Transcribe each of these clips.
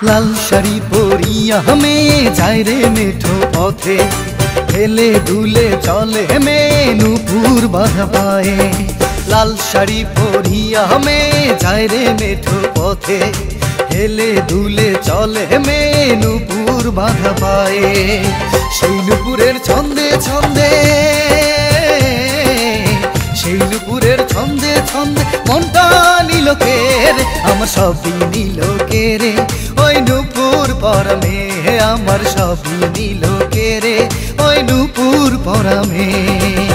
লাল শাড়ি পরিয়া মেয়ে যায় রে মেঠো পথে, হেলে দুলে চলে মেয়ে নূপুর বাঁধা পায়ে। লাল শাড়ি পরিয়া মেয়ে যায় রে মেঠো পথে, হেলে দুলে চলে মেয়ে নূপুর বাঁধা পায়ে। সেই নূপুরের ছন্দে ছন্দে, সেই নূপুরের ছন্দে ছন্দে মনটা নিল কে রে, আমার সবই নিল কে রে। ওই নূপুর পরা মেয়ে আমার সবই নিল কে রে, ওই নূপুর পরা মেয়ে।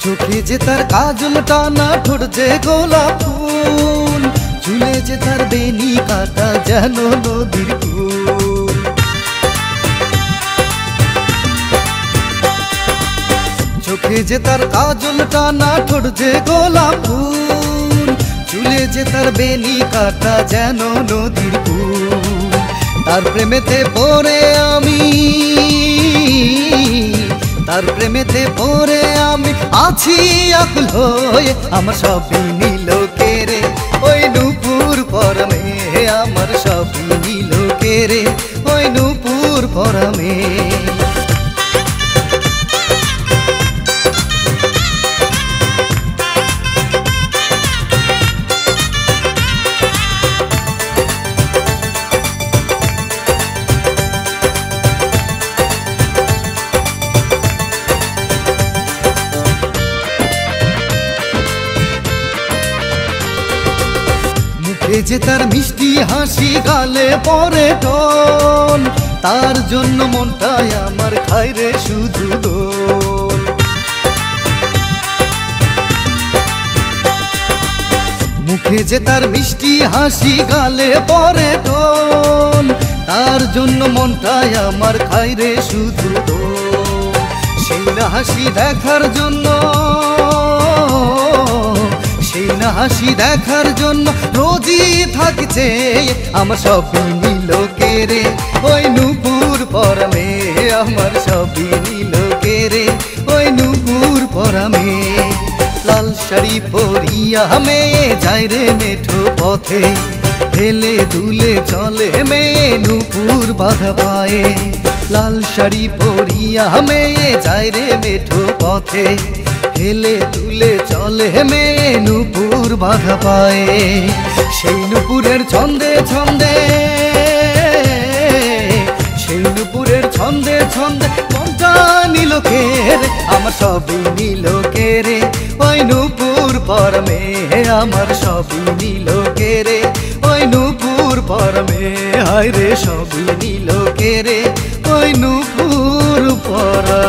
চোখে যে তার কাজল টানা, ঠোঁট যে গোলাপ ফুল, চুলে যে তার বেনি কাটা যেন নদীর কুল। চোখে যে তার কাজল টানা, ঠোঁট যে গোলাপ ফুল, চুলে যে তার বেনি কাটা যেন নদীর কুল। তার প্রেমেতে পড়ে আমি, তার প্রেমেতে পড়ে আমি আছি আকুল হয়ে, আমার সবই নিল কে রে, ওই নূপুর পরা মেয়ে আমার সবই নিল কে রে, ওই নূপুর পরা মেয়ে। মুখে যে তার মিষ্টি হাসি, গালে পরে টোল, তার জন্য মনটাই আমার খায় রে শুধু দোল। মুখে যে তার মিষ্টি হাসি, গালে পরে টোল, তার জন্য মনটাই আমার খায় রে শুধু দোল। সেই না হাসি দেখার জন্য, সেই না হাসি দেখার জন্য রোজই থাকছে আমার সবই নিল কে রে, ওই নূপুর পরা মেয়ে আমার সবই নিল কে রে, ওই নূপুর পরা মেয়ে। লাল শাড়ি পরিয়া মেয়ে যায় রে মেঠো পথে, হেলে দুলে চলে মেয়ে নূপুর বাঁধা পায়ে। লাল শাড়ি পরিয়া মেয়ে যায় রে মেঠো পথে, হেলে দুলে চলে মেয়ে নূপুর বাঁধা পায়ে। সেই নূপুরের ছন্দে ছন্দে, সেই নূপুরের ছন্দে ছন্দে মনটা নিল কে রে, আমার সবই নিল কে রে, ওই নূপুর পরা মেয়ে আমার সবই নিল কে রে, ওই নূপুর পরা মেয়ে। হায় রে সবই নিল কে রে, ওই নূপুর পরা।